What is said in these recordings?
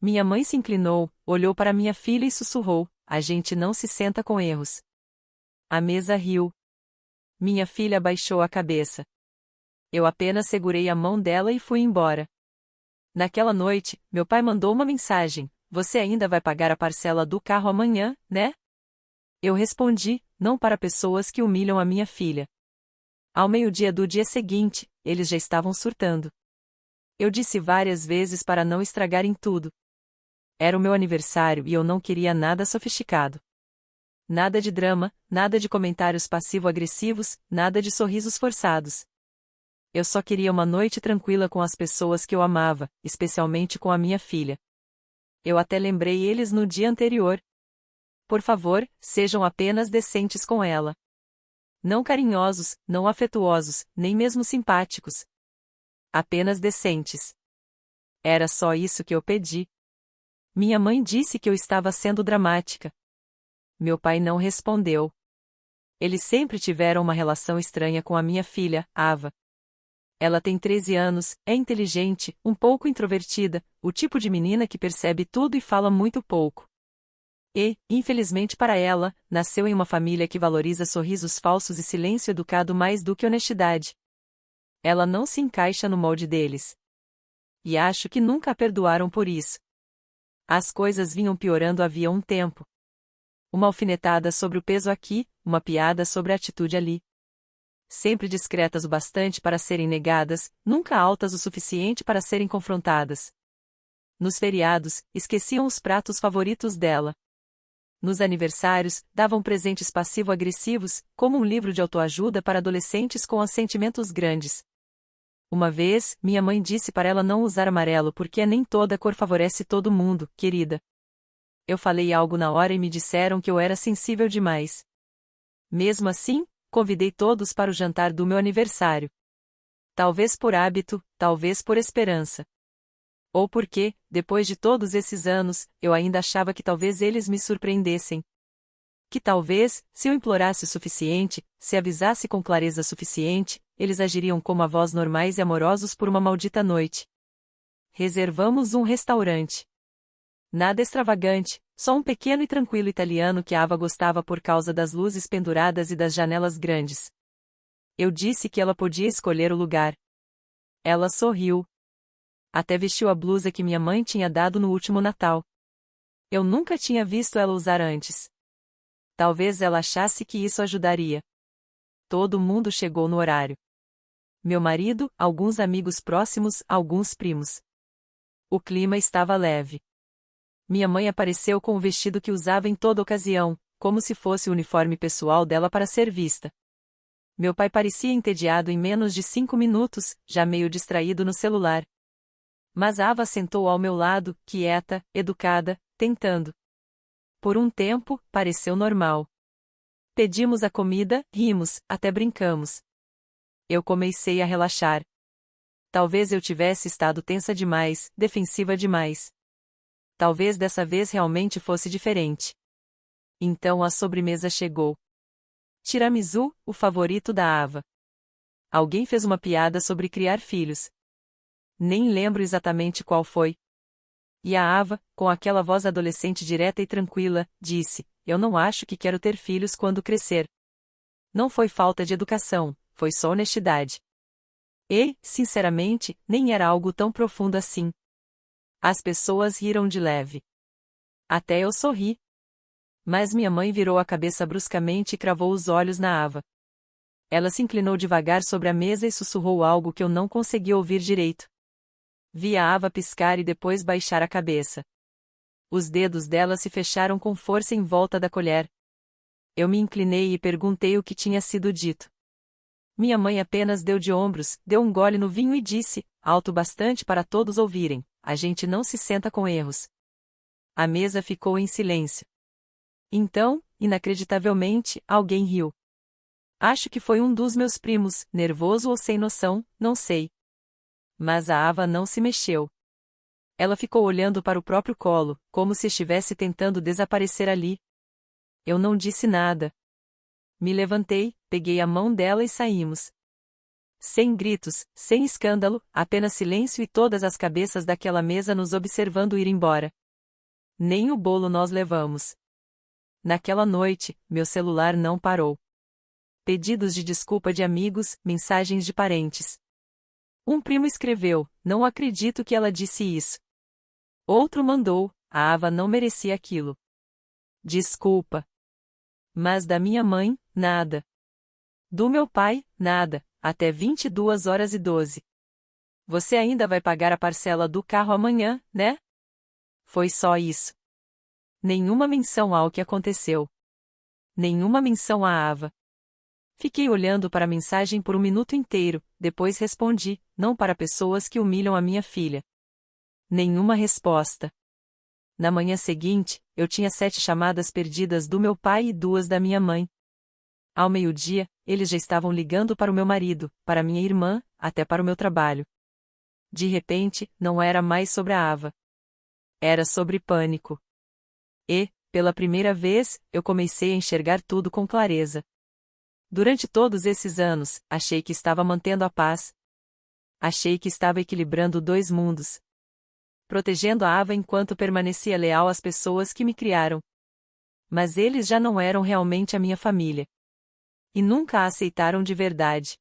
Minha mãe se inclinou, olhou para minha filha e sussurrou: a gente não se senta com erros. A mesa riu. Minha filha baixou a cabeça. Eu apenas segurei a mão dela e fui embora. Naquela noite, meu pai mandou uma mensagem: você ainda vai pagar a parcela do carro amanhã, né? Eu respondi: não para pessoas que humilham a minha filha. Ao meio-dia do dia seguinte, eles já estavam surtando. Eu disse várias vezes para não estragarem tudo. Era o meu aniversário e eu não queria nada sofisticado. Nada de drama, nada de comentários passivo-agressivos, nada de sorrisos forçados. Eu só queria uma noite tranquila com as pessoas que eu amava, especialmente com a minha filha. Eu até lembrei eles no dia anterior. Por favor, sejam apenas decentes com ela. Não carinhosos, não afetuosos, nem mesmo simpáticos. Apenas decentes. Era só isso que eu pedi. Minha mãe disse que eu estava sendo dramática. Meu pai não respondeu. Eles sempre tiveram uma relação estranha com a minha filha, Ava. Ela tem 13 anos, é inteligente, um pouco introvertida, o tipo de menina que percebe tudo e fala muito pouco. E, infelizmente para ela, nasceu em uma família que valoriza sorrisos falsos e silêncio educado mais do que honestidade. Ela não se encaixa no molde deles. E acho que nunca a perdoaram por isso. As coisas vinham piorando havia um tempo. Uma alfinetada sobre o peso aqui, uma piada sobre a atitude ali. Sempre discretas o bastante para serem negadas, nunca altas o suficiente para serem confrontadas. Nos feriados, esqueciam os pratos favoritos dela. Nos aniversários, davam presentes passivo-agressivos, como um livro de autoajuda para adolescentes com sentimentos grandes. Uma vez, minha mãe disse para ela não usar amarelo porque nem toda cor favorece todo mundo, querida. Eu falei algo na hora e me disseram que eu era sensível demais. Mesmo assim, convidei todos para o jantar do meu aniversário. Talvez por hábito, talvez por esperança. Ou porque, depois de todos esses anos, eu ainda achava que talvez eles me surpreendessem. Que talvez, se eu implorasse o suficiente, se avisasse com clareza suficiente, eles agiriam como avós normais e amorosos por uma maldita noite. Reservamos um restaurante. Nada extravagante, só um pequeno e tranquilo italiano que a Ava gostava por causa das luzes penduradas e das janelas grandes. Eu disse que ela podia escolher o lugar. Ela sorriu. Até vestiu a blusa que minha mãe tinha dado no último Natal. Eu nunca tinha visto ela usar antes. Talvez ela achasse que isso ajudaria. Todo mundo chegou no horário. Meu marido, alguns amigos próximos, alguns primos. O clima estava leve. Minha mãe apareceu com o vestido que usava em toda ocasião, como se fosse o uniforme pessoal dela para ser vista. Meu pai parecia entediado em menos de 5 minutos, já meio distraído no celular. Mas Ava sentou ao meu lado, quieta, educada, tentando. Por um tempo, pareceu normal. Pedimos a comida, rimos, até brincamos. Eu comecei a relaxar. Talvez eu tivesse estado tensa demais, defensiva demais. Talvez dessa vez realmente fosse diferente. Então a sobremesa chegou. Tiramisu, o favorito da Ava. Alguém fez uma piada sobre criar filhos. Nem lembro exatamente qual foi. E a Ava, com aquela voz adolescente direta e tranquila, disse: eu não acho que quero ter filhos quando crescer. Não foi falta de educação, foi só honestidade. E, sinceramente, nem era algo tão profundo assim. As pessoas riram de leve. Até eu sorri. Mas minha mãe virou a cabeça bruscamente e cravou os olhos na Ava. Ela se inclinou devagar sobre a mesa e sussurrou algo que eu não consegui ouvir direito. Vi a Ava piscar e depois baixar a cabeça. Os dedos dela se fecharam com força em volta da colher. Eu me inclinei e perguntei o que tinha sido dito. Minha mãe apenas deu de ombros, deu um gole no vinho e disse, alto bastante para todos ouvirem: a gente não se senta com erros. A mesa ficou em silêncio. Então, inacreditavelmente, alguém riu. Acho que foi um dos meus primos, nervoso ou sem noção, não sei. Mas a Ava não se mexeu. Ela ficou olhando para o próprio colo, como se estivesse tentando desaparecer ali. Eu não disse nada. Me levantei, peguei a mão dela e saímos. Sem gritos, sem escândalo, apenas silêncio e todas as cabeças daquela mesa nos observando ir embora. Nem o bolo nós levamos. Naquela noite, meu celular não parou. Pedidos de desculpa de amigos, mensagens de parentes. Um primo escreveu: "Não acredito que ela disse isso." Outro mandou: "A Ava não merecia aquilo." Desculpa. Mas da minha mãe, nada. Do meu pai, nada, até 22h12. "Você ainda vai pagar a parcela do carro amanhã, né?" Foi só isso. Nenhuma menção ao que aconteceu. Nenhuma menção à Ava. Fiquei olhando para a mensagem por um minuto inteiro, depois respondi: "Não para pessoas que humilham a minha filha." Nenhuma resposta. Na manhã seguinte, eu tinha 7 chamadas perdidas do meu pai e 2 da minha mãe. Ao meio-dia, eles já estavam ligando para o meu marido, para minha irmã, até para o meu trabalho. De repente, não era mais sobre a Ava. Era sobre pânico. E, pela primeira vez, eu comecei a enxergar tudo com clareza. Durante todos esses anos, achei que estava mantendo a paz. Achei que estava equilibrando 2 mundos. Protegendo a Ava enquanto permanecia leal às pessoas que me criaram. Mas eles já não eram realmente a minha família. E nunca a aceitaram de verdade.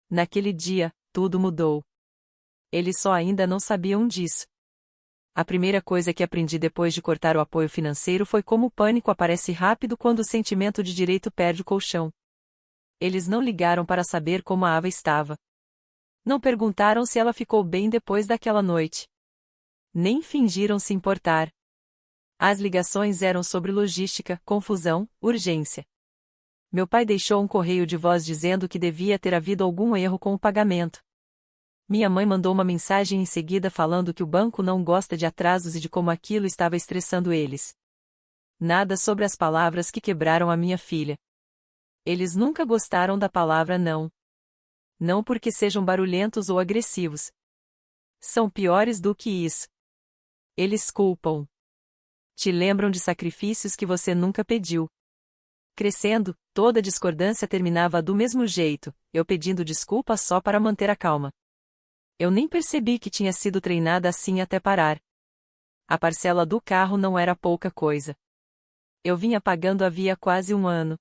Naquele dia, tudo mudou. Eles só ainda não sabiam disso. A primeira coisa que aprendi depois de cortar o apoio financeiro foi como o pânico aparece rápido quando o sentimento de direito perde o colchão. Eles não ligaram para saber como a Ava estava. Não perguntaram se ela ficou bem depois daquela noite. Nem fingiram se importar. As ligações eram sobre logística, confusão, urgência. Meu pai deixou um correio de voz dizendo que devia ter havido algum erro com o pagamento. Minha mãe mandou uma mensagem em seguida falando que o banco não gosta de atrasos e de como aquilo estava estressando eles. Nada sobre as palavras que quebraram a minha filha. Eles nunca gostaram da palavra não. Não porque sejam barulhentos ou agressivos. São piores do que isso. Eles culpam. Te lembram de sacrifícios que você nunca pediu. Crescendo, toda discordância terminava do mesmo jeito, eu pedindo desculpa só para manter a calma. Eu nem percebi que tinha sido treinada assim até parar. A parcela do carro não era pouca coisa. Eu vinha pagando havia quase um ano.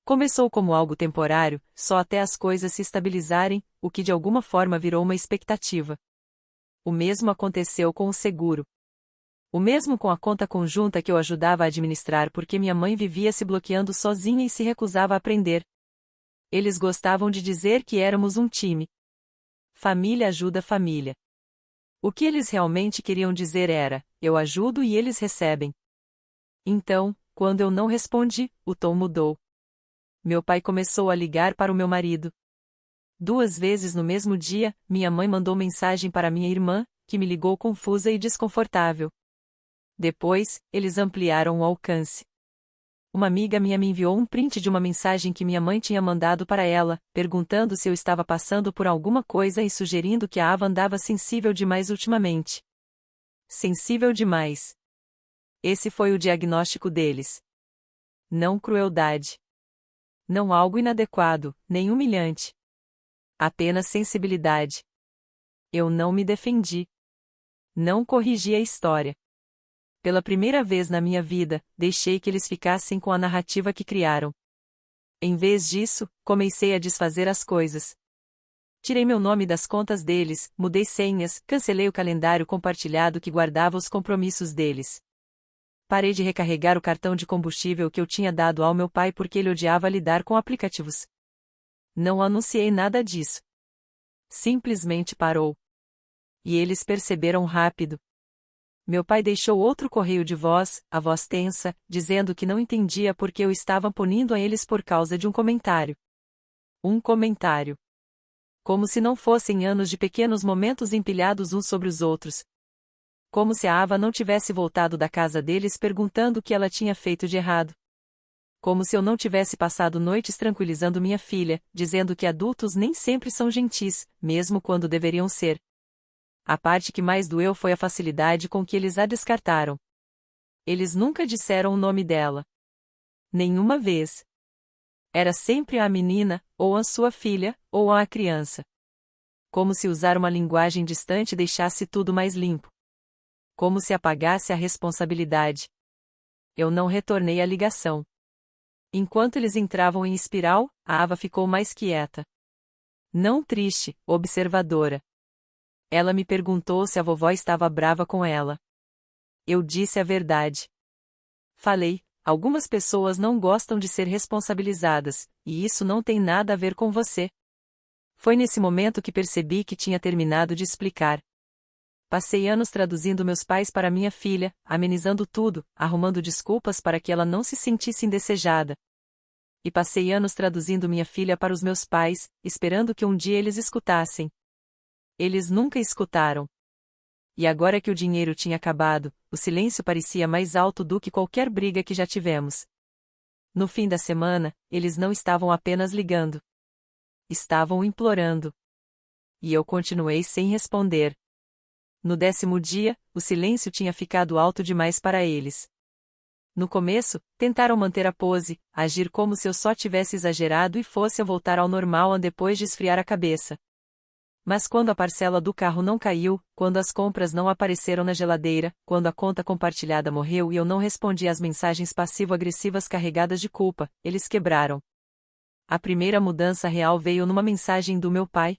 Começou como algo temporário, só até as coisas se estabilizarem, o que de alguma forma virou uma expectativa. O mesmo aconteceu com o seguro. O mesmo com a conta conjunta que eu ajudava a administrar porque minha mãe vivia se bloqueando sozinha e se recusava a aprender. Eles gostavam de dizer que éramos um time. Família ajuda família. O que eles realmente queriam dizer era: eu ajudo e eles recebem. Então, quando eu não respondi, o tom mudou. Meu pai começou a ligar para o meu marido. 2 vezes no mesmo dia, minha mãe mandou mensagem para minha irmã, que me ligou confusa e desconfortável. Depois, eles ampliaram o alcance. Uma amiga minha me enviou um print de uma mensagem que minha mãe tinha mandado para ela, perguntando se eu estava passando por alguma coisa e sugerindo que a Ava andava sensível demais ultimamente. Sensível demais. Esse foi o diagnóstico deles. Não crueldade. Não algo inadequado, nem humilhante. Apenas sensibilidade. Eu não me defendi. Não corrigi a história. Pela primeira vez na minha vida, deixei que eles ficassem com a narrativa que criaram. Em vez disso, comecei a desfazer as coisas. Tirei meu nome das contas deles, mudei senhas, cancelei o calendário compartilhado que guardava os compromissos deles. Parei de recarregar o cartão de combustível que eu tinha dado ao meu pai porque ele odiava lidar com aplicativos. Não anunciei nada disso. Simplesmente parou. E eles perceberam rápido. Meu pai deixou outro correio de voz, a voz tensa, dizendo que não entendia por que eu estava punindo a eles por causa de um comentário. Um comentário. Como se não fossem anos de pequenos momentos empilhados uns sobre os outros. Como se a Ava não tivesse voltado da casa deles perguntando o que ela tinha feito de errado. Como se eu não tivesse passado noites tranquilizando minha filha, dizendo que adultos nem sempre são gentis, mesmo quando deveriam ser. A parte que mais doeu foi a facilidade com que eles a descartaram. Eles nunca disseram o nome dela. Nenhuma vez. Era sempre a menina, ou a sua filha, ou a criança. Como se usar uma linguagem distante deixasse tudo mais limpo. Como se apagasse a responsabilidade. Eu não retornei a ligação. Enquanto eles entravam em espiral, a Ava ficou mais quieta. Não triste, observadora. Ela me perguntou se a vovó estava brava com ela. Eu disse a verdade. Falei, algumas pessoas não gostam de ser responsabilizadas, e isso não tem nada a ver com você. Foi nesse momento que percebi que tinha terminado de explicar. Passei anos traduzindo meus pais para minha filha, amenizando tudo, arrumando desculpas para que ela não se sentisse indesejada. E passei anos traduzindo minha filha para os meus pais, esperando que um dia eles escutassem. Eles nunca escutaram. E agora que o dinheiro tinha acabado, o silêncio parecia mais alto do que qualquer briga que já tivemos. No fim da semana, eles não estavam apenas ligando. Estavam implorando. E eu continuei sem responder. No 10º dia, o silêncio tinha ficado alto demais para eles. No começo, tentaram manter a pose, agir como se eu só tivesse exagerado e fosse a voltar ao normal depois de esfriar a cabeça. Mas quando a parcela do carro não caiu, quando as compras não apareceram na geladeira, quando a conta compartilhada morreu e eu não respondi às mensagens passivo-agressivas carregadas de culpa, eles quebraram. A primeira mudança real veio numa mensagem do meu pai.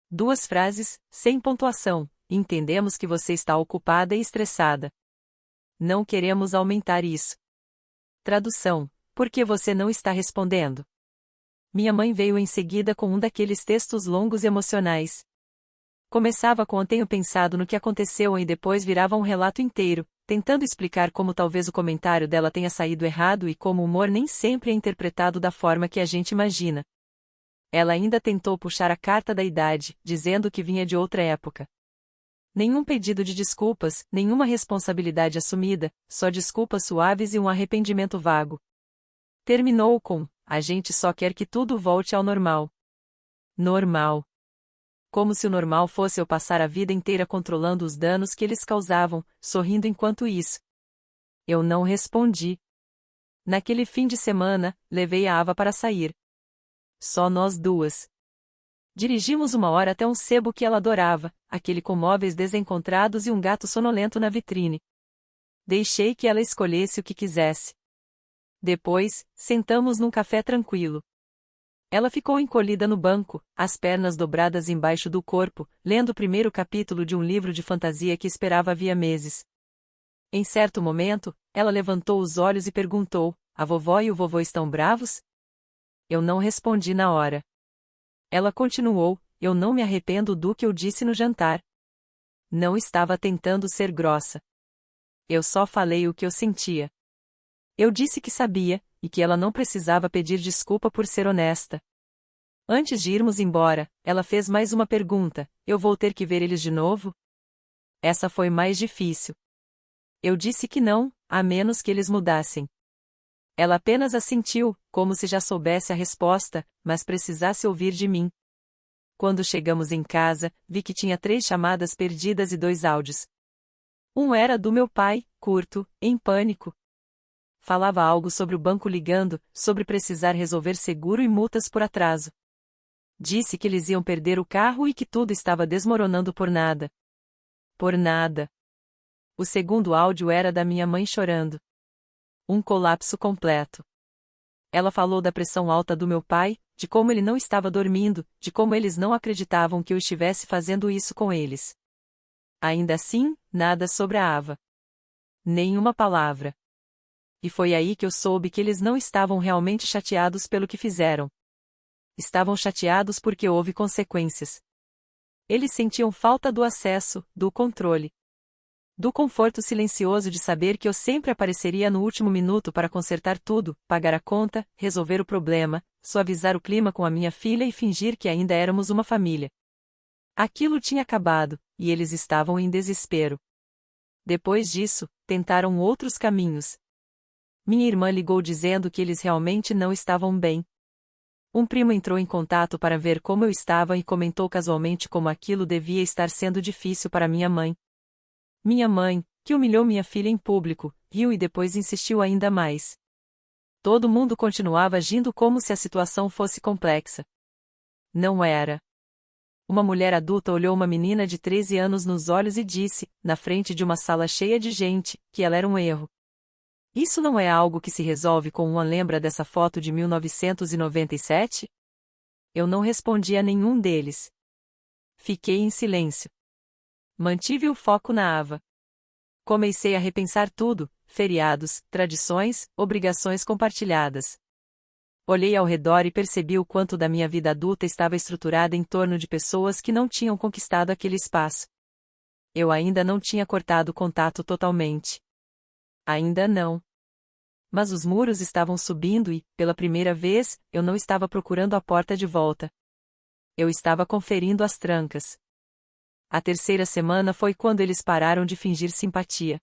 2 frases, sem pontuação. Entendemos que você está ocupada e estressada. Não queremos aumentar isso. Tradução: por que você não está respondendo? Minha mãe veio em seguida com um daqueles textos longos e emocionais. Começava com tenho pensado no que aconteceu e depois virava um relato inteiro, tentando explicar como talvez o comentário dela tenha saído errado e como o humor nem sempre é interpretado da forma que a gente imagina. Ela ainda tentou puxar a carta da idade, dizendo que vinha de outra época. Nenhum pedido de desculpas, nenhuma responsabilidade assumida, só desculpas suaves e um arrependimento vago. Terminou com: a gente só quer que tudo volte ao normal. Normal. Como se o normal fosse eu passar a vida inteira controlando os danos que eles causavam, sorrindo enquanto isso. Eu não respondi. Naquele fim de semana, levei a Ava para sair. Só nós duas. Dirigimos 1 hora até um sebo que ela adorava, aquele com móveis desencontrados e um gato sonolento na vitrine. Deixei que ela escolhesse o que quisesse. Depois, sentamos num café tranquilo. Ela ficou encolhida no banco, as pernas dobradas embaixo do corpo, lendo o primeiro capítulo de um livro de fantasia que esperava havia meses. Em certo momento, ela levantou os olhos e perguntou: a vovó e o vovô estão bravos? Eu não respondi na hora. Ela continuou: eu não me arrependo do que eu disse no jantar. Não estava tentando ser grossa. Eu só falei o que eu sentia. Eu disse que sabia, e que ela não precisava pedir desculpa por ser honesta. Antes de irmos embora, ela fez mais uma pergunta: eu vou ter que ver eles de novo? Essa foi mais difícil. Eu disse que não, a menos que eles mudassem. Ela apenas assentiu, como se já soubesse a resposta, mas precisasse ouvir de mim. Quando chegamos em casa, vi que tinha 3 chamadas perdidas e 2 áudios. Um era do meu pai, curto, em pânico. Falava algo sobre o banco ligando, sobre precisar resolver seguro e multas por atraso. Disse que eles iam perder o carro e que tudo estava desmoronando por nada. Por nada. O segundo áudio era da minha mãe chorando. Um colapso completo. Ela falou da pressão alta do meu pai, de como ele não estava dormindo, de como eles não acreditavam que eu estivesse fazendo isso com eles. Ainda assim, nada sobre a Ava. Nenhuma palavra. E foi aí que eu soube que eles não estavam realmente chateados pelo que fizeram. Estavam chateados porque houve consequências. Eles sentiam falta do acesso, do controle. Do conforto silencioso de saber que eu sempre apareceria no último minuto para consertar tudo, pagar a conta, resolver o problema, suavizar o clima com a minha filha e fingir que ainda éramos uma família. Aquilo tinha acabado, e eles estavam em desespero. Depois disso, tentaram outros caminhos. Minha irmã ligou dizendo que eles realmente não estavam bem. Um primo entrou em contato para ver como eu estava e comentou casualmente como aquilo devia estar sendo difícil para minha mãe. Minha mãe, que humilhou minha filha em público, riu e depois insistiu ainda mais. Todo mundo continuava agindo como se a situação fosse complexa. Não era. Uma mulher adulta olhou uma menina de 13 anos nos olhos e disse, na frente de uma sala cheia de gente, que ela era um erro. Isso não é algo que se resolve com uma lembra dessa foto de 1997? Eu não respondi a nenhum deles. Fiquei em silêncio. Mantive o foco na Ava. Comecei a repensar tudo, feriados, tradições, obrigações compartilhadas. Olhei ao redor e percebi o quanto da minha vida adulta estava estruturada em torno de pessoas que não tinham conquistado aquele espaço. Eu ainda não tinha cortado o contato totalmente. Ainda não. Mas os muros estavam subindo e, pela primeira vez, eu não estava procurando a porta de volta. Eu estava conferindo as trancas. A terceira semana foi quando eles pararam de fingir simpatia.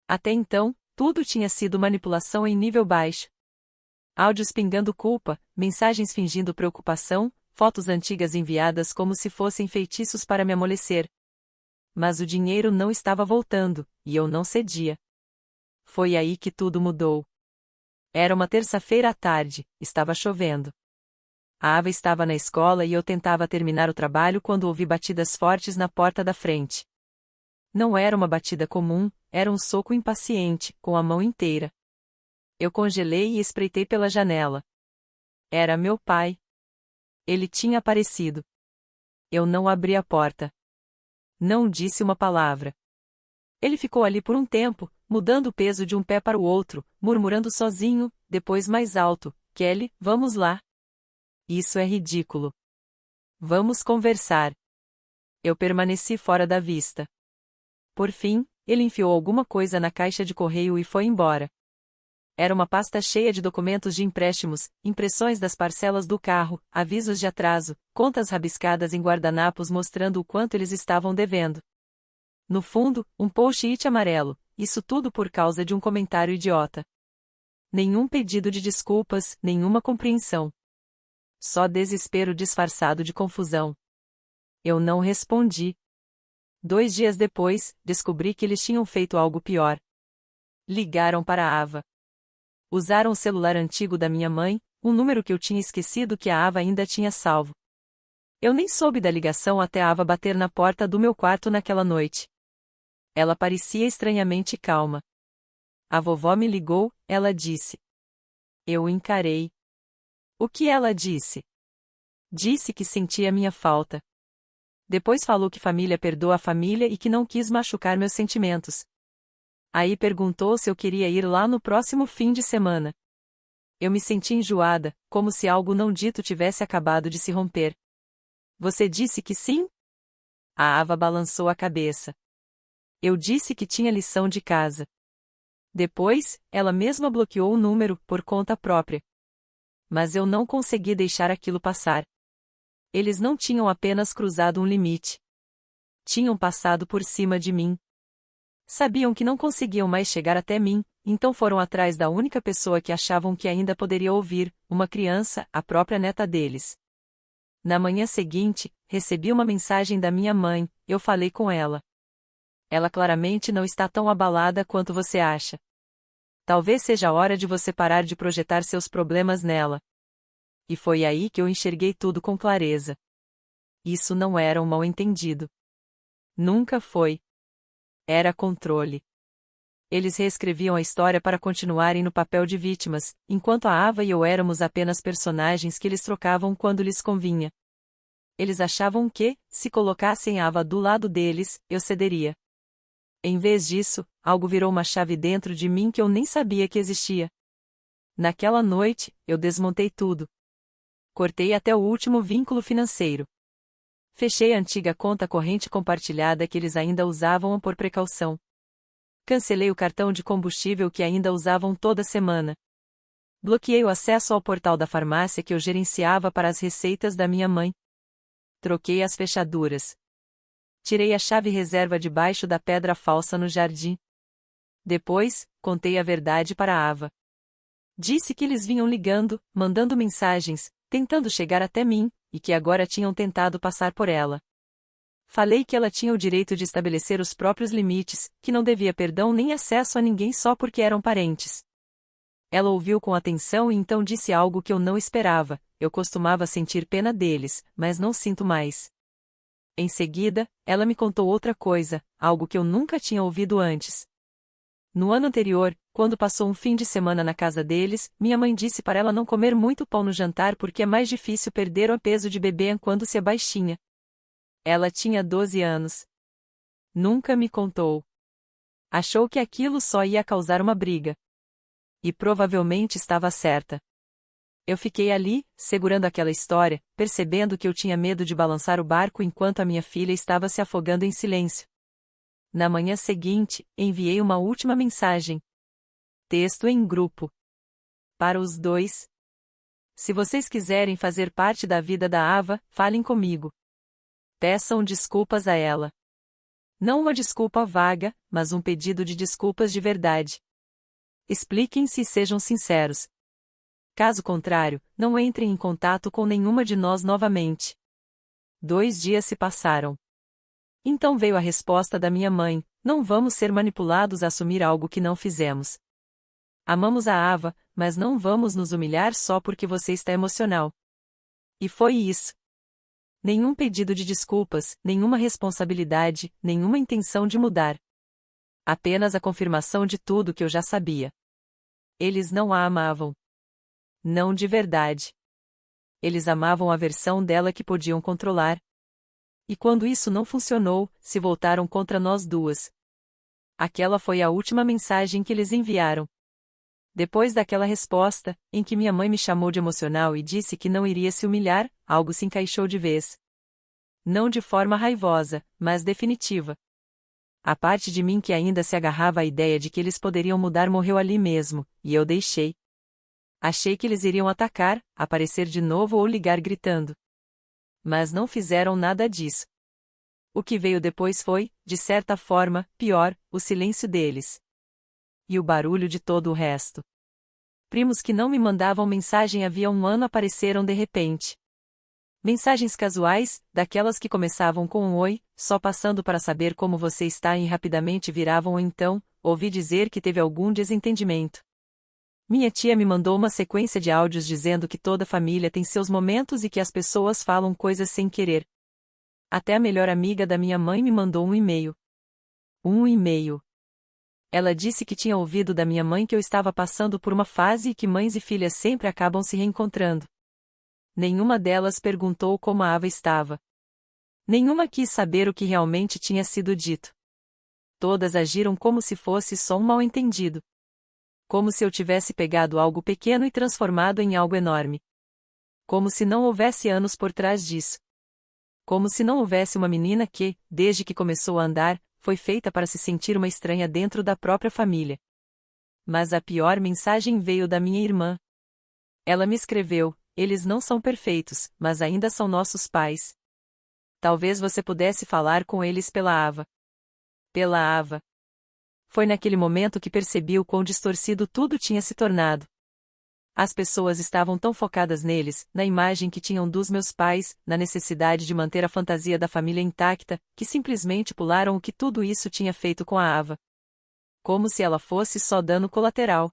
Até então, tudo tinha sido manipulação em nível baixo. Áudios pingando culpa, mensagens fingindo preocupação, fotos antigas enviadas como se fossem feitiços para me amolecer. Mas o dinheiro não estava voltando, e eu não cedia. Foi aí que tudo mudou. Era uma terça-feira à tarde, estava chovendo. A Ava estava na escola e eu tentava terminar o trabalho quando ouvi batidas fortes na porta da frente. Não era uma batida comum, era um soco impaciente, com a mão inteira. Eu congelei e espreitei pela janela. Era meu pai. Ele tinha aparecido. Eu não abri a porta. Não disse uma palavra. Ele ficou ali por um tempo, mudando o peso de um pé para o outro, murmurando sozinho, depois mais alto, Kelly, vamos lá. Isso é ridículo. Vamos conversar. Eu permaneci fora da vista. Por fim, ele enfiou alguma coisa na caixa de correio e foi embora. Era uma pasta cheia de documentos de empréstimos, impressões das parcelas do carro, avisos de atraso, contas rabiscadas em guardanapos mostrando o quanto eles estavam devendo. No fundo, um post-it amarelo, isso tudo por causa de um comentário idiota. Nenhum pedido de desculpas, nenhuma compreensão. Só desespero disfarçado de confusão. Eu não respondi. 2 dias depois, descobri que eles tinham feito algo pior. Ligaram para a Ava. Usaram o celular antigo da minha mãe, um número que eu tinha esquecido que a Ava ainda tinha salvo. Eu nem soube da ligação até a Ava bater na porta do meu quarto naquela noite. Ela parecia estranhamente calma. A vovó me ligou, ela disse. Eu encarei. O que ela disse? Disse que sentia minha falta. Depois falou que família perdoa a família e que não quis machucar meus sentimentos. Aí perguntou se eu queria ir lá no próximo fim de semana. Eu me senti enjoada, como se algo não dito tivesse acabado de se romper. Você disse que sim? A Ava balançou a cabeça. Eu disse que tinha lição de casa. Depois, ela mesma bloqueou o número, por conta própria. Mas eu não consegui deixar aquilo passar. Eles não tinham apenas cruzado um limite. Tinham passado por cima de mim. Sabiam que não conseguiam mais chegar até mim, então foram atrás da única pessoa que achavam que ainda poderia ouvir, uma criança, a própria neta deles. Na manhã seguinte, recebi uma mensagem da minha mãe, eu falei com ela. Ela claramente não está tão abalada quanto você acha. Talvez seja a hora de você parar de projetar seus problemas nela. E foi aí que eu enxerguei tudo com clareza. Isso não era um mal-entendido. Nunca foi. Era controle. Eles reescreviam a história para continuarem no papel de vítimas, enquanto a Ava e eu éramos apenas personagens que eles trocavam quando lhes convinha. Eles achavam que, se colocassem a Ava do lado deles, eu cederia. Em vez disso, algo virou uma chave dentro de mim que eu nem sabia que existia. Naquela noite, eu desmontei tudo. Cortei até o último vínculo financeiro. Fechei a antiga conta corrente compartilhada que eles ainda usavam por precaução. Cancelei o cartão de combustível que ainda usavam toda semana. Bloqueei o acesso ao portal da farmácia que eu gerenciava para as receitas da minha mãe. Troquei as fechaduras. Tirei a chave reserva debaixo da pedra falsa no jardim. Depois, contei a verdade para a Ava. Disse que eles vinham ligando, mandando mensagens, tentando chegar até mim, e que agora tinham tentado passar por ela. Falei que ela tinha o direito de estabelecer os próprios limites, que não devia perdão nem acesso a ninguém só porque eram parentes. Ela ouviu com atenção e então disse algo que eu não esperava: eu costumava sentir pena deles, mas não sinto mais. Em seguida, ela me contou outra coisa, algo que eu nunca tinha ouvido antes. No ano anterior, quando passou um fim de semana na casa deles, minha mãe disse para ela não comer muito pão no jantar porque é mais difícil perder o peso de bebê quando se é baixinha. Ela tinha 12 anos. Nunca me contou. Achou que aquilo só ia causar uma briga. E provavelmente estava certa. Eu fiquei ali, segurando aquela história, percebendo que eu tinha medo de balançar o barco enquanto a minha filha estava se afogando em silêncio. Na manhã seguinte, enviei uma última mensagem. Texto em grupo. Para os dois. Se vocês quiserem fazer parte da vida da Ava, falem comigo. Peçam desculpas a ela. Não uma desculpa vaga, mas um pedido de desculpas de verdade. Expliquem-se e sejam sinceros. Caso contrário, não entrem em contato com nenhuma de nós novamente. 2 dias se passaram. Então veio a resposta da minha mãe: não vamos ser manipulados a assumir algo que não fizemos. Amamos a Ava, mas não vamos nos humilhar só porque você está emocional. E foi isso. Nenhum pedido de desculpas, nenhuma responsabilidade, nenhuma intenção de mudar. Apenas a confirmação de tudo que eu já sabia. Eles não a amavam. Não de verdade. Eles amavam a versão dela que podiam controlar. E quando isso não funcionou, se voltaram contra nós duas. Aquela foi a última mensagem que eles enviaram. Depois daquela resposta, em que minha mãe me chamou de emocional e disse que não iria se humilhar, algo se encaixou de vez. Não de forma raivosa, mas definitiva. A parte de mim que ainda se agarrava à ideia de que eles poderiam mudar morreu ali mesmo, e eu deixei. Achei que eles iriam atacar, aparecer de novo ou ligar gritando. Mas não fizeram nada disso. O que veio depois foi, de certa forma, pior, o silêncio deles. E o barulho de todo o resto. Primos que não me mandavam mensagem havia um ano apareceram de repente. Mensagens casuais, daquelas que começavam com um oi, só passando para saber como você está e rapidamente viravam um então, ouvi dizer que teve algum desentendimento. Minha tia me mandou uma sequência de áudios dizendo que toda família tem seus momentos e que as pessoas falam coisas sem querer. Até a melhor amiga da minha mãe me mandou um e-mail. Um e-mail. Ela disse que tinha ouvido da minha mãe que eu estava passando por uma fase e que mães e filhas sempre acabam se reencontrando. Nenhuma delas perguntou como a Ava estava. Nenhuma quis saber o que realmente tinha sido dito. Todas agiram como se fosse só um mal-entendido. Como se eu tivesse pegado algo pequeno e transformado em algo enorme. Como se não houvesse anos por trás disso. Como se não houvesse uma menina que, desde que começou a andar, foi feita para se sentir uma estranha dentro da própria família. Mas a pior mensagem veio da minha irmã. Ela me escreveu: eles não são perfeitos, mas ainda são nossos pais. Talvez você pudesse falar com eles pela Ava. Pela Ava. Foi naquele momento que percebi o quão distorcido tudo tinha se tornado. As pessoas estavam tão focadas neles, na imagem que tinham dos meus pais, na necessidade de manter a fantasia da família intacta, que simplesmente pularam o que tudo isso tinha feito com a Ava. Como se ela fosse só dano colateral.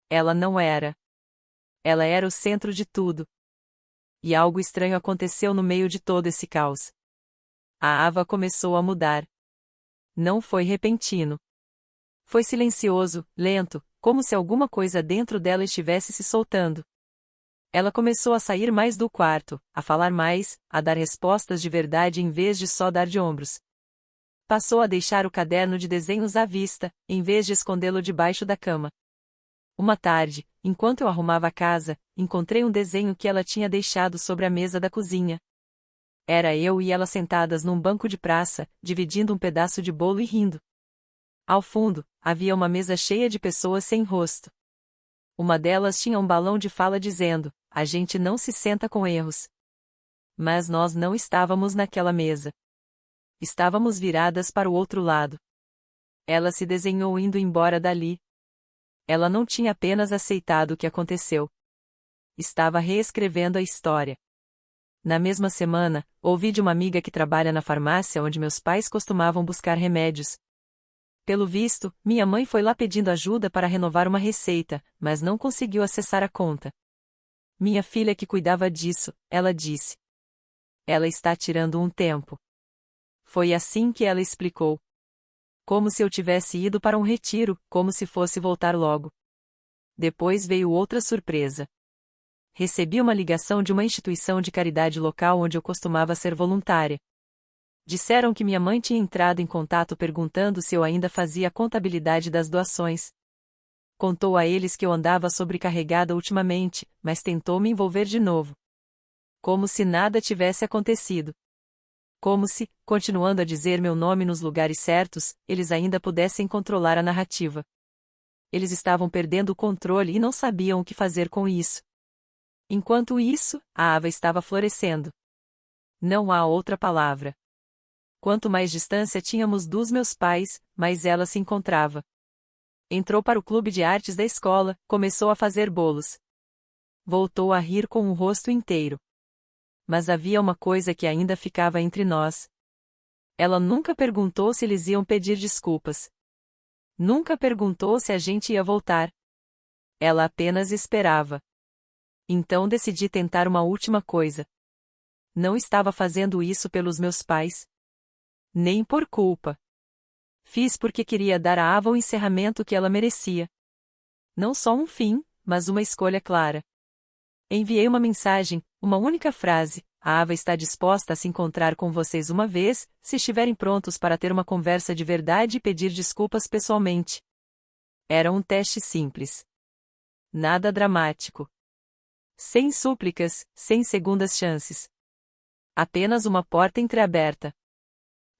Ela não era. Ela era o centro de tudo. E algo estranho aconteceu no meio de todo esse caos. A Ava começou a mudar. Não foi repentino. Foi silencioso, lento, como se alguma coisa dentro dela estivesse se soltando. Ela começou a sair mais do quarto, a falar mais, a dar respostas de verdade em vez de só dar de ombros. Passou a deixar o caderno de desenhos à vista, em vez de escondê-lo debaixo da cama. Uma tarde, enquanto eu arrumava a casa, encontrei um desenho que ela tinha deixado sobre a mesa da cozinha. Era eu e ela sentadas num banco de praça, dividindo um pedaço de bolo e rindo. Ao fundo, havia uma mesa cheia de pessoas sem rosto. Uma delas tinha um balão de fala dizendo: a gente não se senta com erros. Mas nós não estávamos naquela mesa. Estávamos viradas para o outro lado. Ela se desenhou indo embora dali. Ela não tinha apenas aceitado o que aconteceu. Estava reescrevendo a história. Na mesma semana, ouvi de uma amiga que trabalha na farmácia onde meus pais costumavam buscar remédios. Pelo visto, minha mãe foi lá pedindo ajuda para renovar uma receita, mas não conseguiu acessar a conta. Minha filha que cuidava disso, ela disse. Ela está tirando um tempo. Foi assim que ela explicou. Como se eu tivesse ido para um retiro, como se fosse voltar logo. Depois veio outra surpresa. Recebi uma ligação de uma instituição de caridade local onde eu costumava ser voluntária. Disseram que minha mãe tinha entrado em contato perguntando se eu ainda fazia a contabilidade das doações. Contou a eles que eu andava sobrecarregada ultimamente, mas tentou me envolver de novo. Como se nada tivesse acontecido. Como se, continuando a dizer meu nome nos lugares certos, eles ainda pudessem controlar a narrativa. Eles estavam perdendo o controle e não sabiam o que fazer com isso. Enquanto isso, a Ava estava florescendo. Não há outra palavra. Quanto mais distância tínhamos dos meus pais, mais ela se encontrava. Entrou para o clube de artes da escola, começou a fazer bolos. Voltou a rir com o rosto inteiro. Mas havia uma coisa que ainda ficava entre nós. Ela nunca perguntou se eles iam pedir desculpas. Nunca perguntou se a gente ia voltar. Ela apenas esperava. Então decidi tentar uma última coisa. Não estava fazendo isso pelos meus pais. Nem por culpa. Fiz porque queria dar a Ava o encerramento que ela merecia. Não só um fim, mas uma escolha clara. Enviei uma mensagem, uma única frase: a Ava está disposta a se encontrar com vocês uma vez, se estiverem prontos para ter uma conversa de verdade e pedir desculpas pessoalmente. Era um teste simples. Nada dramático. Sem súplicas, sem segundas chances. Apenas uma porta entreaberta.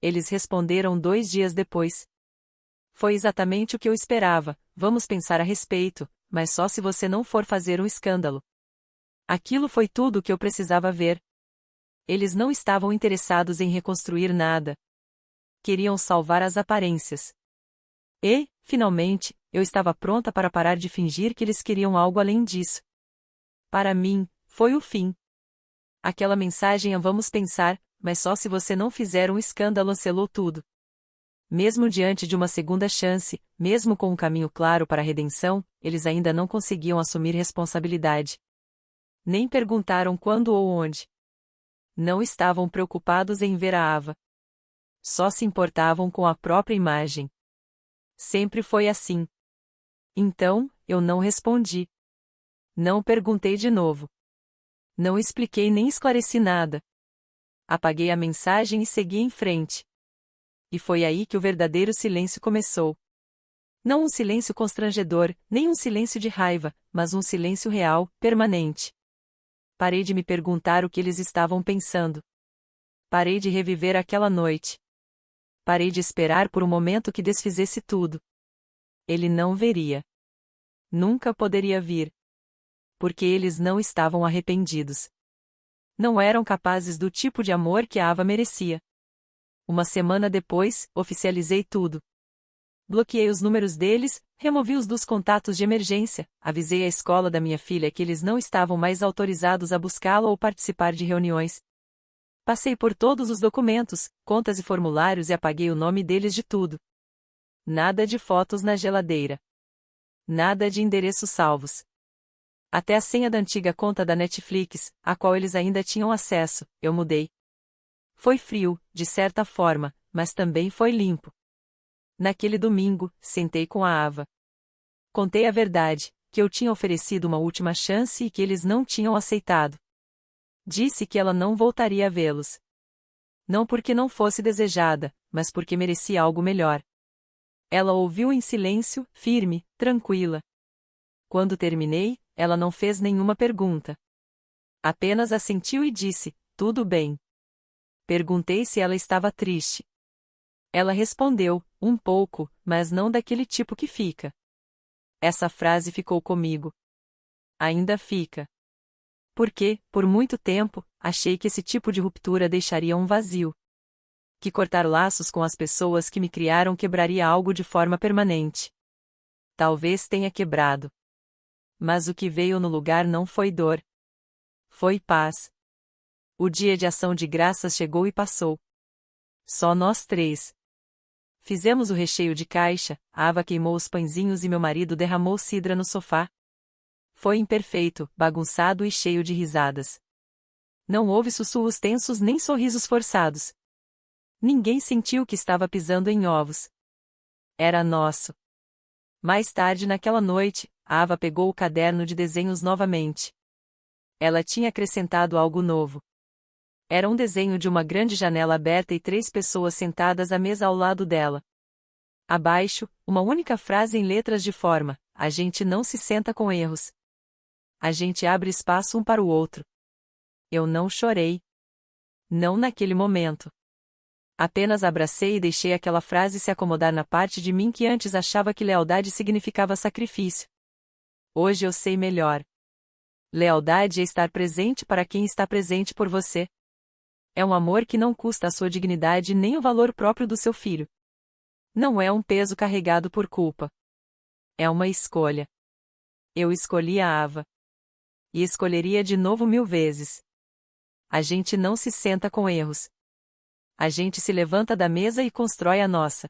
Eles responderam 2 dias depois. Foi exatamente o que eu esperava: vamos pensar a respeito, mas só se você não for fazer um escândalo. Aquilo foi tudo o que eu precisava ver. Eles não estavam interessados em reconstruir nada. Queriam salvar as aparências. E, finalmente, eu estava pronta para parar de fingir que eles queriam algo além disso. Para mim, foi o fim. Aquela mensagem a vamos pensar, mas só se você não fizer um escândalo selou tudo. Mesmo diante de uma segunda chance, mesmo com um caminho claro para a redenção, eles ainda não conseguiam assumir responsabilidade. Nem perguntaram quando ou onde. Não estavam preocupados em ver a Ava. Só se importavam com a própria imagem. Sempre foi assim. Então, eu não respondi. Não perguntei de novo. Não expliquei nem esclareci nada. Apaguei a mensagem e segui em frente. E foi aí que o verdadeiro silêncio começou. Não um silêncio constrangedor, nem um silêncio de raiva, mas um silêncio real, permanente. Parei de me perguntar o que eles estavam pensando. Parei de reviver aquela noite. Parei de esperar por um momento que desfizesse tudo. Ele não veria. Nunca poderia vir. Porque eles não estavam arrependidos. Não eram capazes do tipo de amor que a Ava merecia. Uma semana depois, oficializei tudo. Bloqueei os números deles, removi-os dos contatos de emergência, avisei a escola da minha filha que eles não estavam mais autorizados a buscá-la ou participar de reuniões. Passei por todos os documentos, contas e formulários e apaguei o nome deles de tudo. Nada de fotos na geladeira. Nada de endereços salvos. Até a senha da antiga conta da Netflix, a qual eles ainda tinham acesso, eu mudei. Foi frio, de certa forma, mas também foi limpo. Naquele domingo, sentei com a Ava. Contei a verdade, que eu tinha oferecido uma última chance e que eles não tinham aceitado. Disse que ela não voltaria a vê-los. Não porque não fosse desejada, mas porque merecia algo melhor. Ela ouviu em silêncio, firme, tranquila. Quando terminei, ela não fez nenhuma pergunta. Apenas assentiu e disse: tudo bem. Perguntei se ela estava triste. Ela respondeu: um pouco, mas não daquele tipo que fica. Essa frase ficou comigo. Ainda fica. Porque, por muito tempo, achei que esse tipo de ruptura deixaria um vazio. Que cortar laços com as pessoas que me criaram quebraria algo de forma permanente. Talvez tenha quebrado. Mas o que veio no lugar não foi dor. Foi paz. O dia de ação de graças chegou e passou. Só nós 3. Fizemos o recheio de caixa, a Ava queimou os pãezinhos e meu marido derramou cidra no sofá. Foi imperfeito, bagunçado e cheio de risadas. Não houve sussurros tensos nem sorrisos forçados. Ninguém sentiu que estava pisando em ovos. Era nosso. Mais tarde naquela noite, a Ava pegou o caderno de desenhos novamente. Ela tinha acrescentado algo novo. Era um desenho de uma grande janela aberta e 3 pessoas sentadas à mesa ao lado dela. Abaixo, uma única frase em letras de forma: a gente não se senta com erros. A gente abre espaço um para o outro. Eu não chorei. Não naquele momento. Apenas abracei e deixei aquela frase se acomodar na parte de mim que antes achava que lealdade significava sacrifício. Hoje eu sei melhor. Lealdade é estar presente para quem está presente por você. É um amor que não custa a sua dignidade nem o valor próprio do seu filho. Não é um peso carregado por culpa. É uma escolha. Eu escolhi a Ava. E escolheria de novo 1000 vezes. A gente não se senta com erros. A gente se levanta da mesa e constrói a nossa.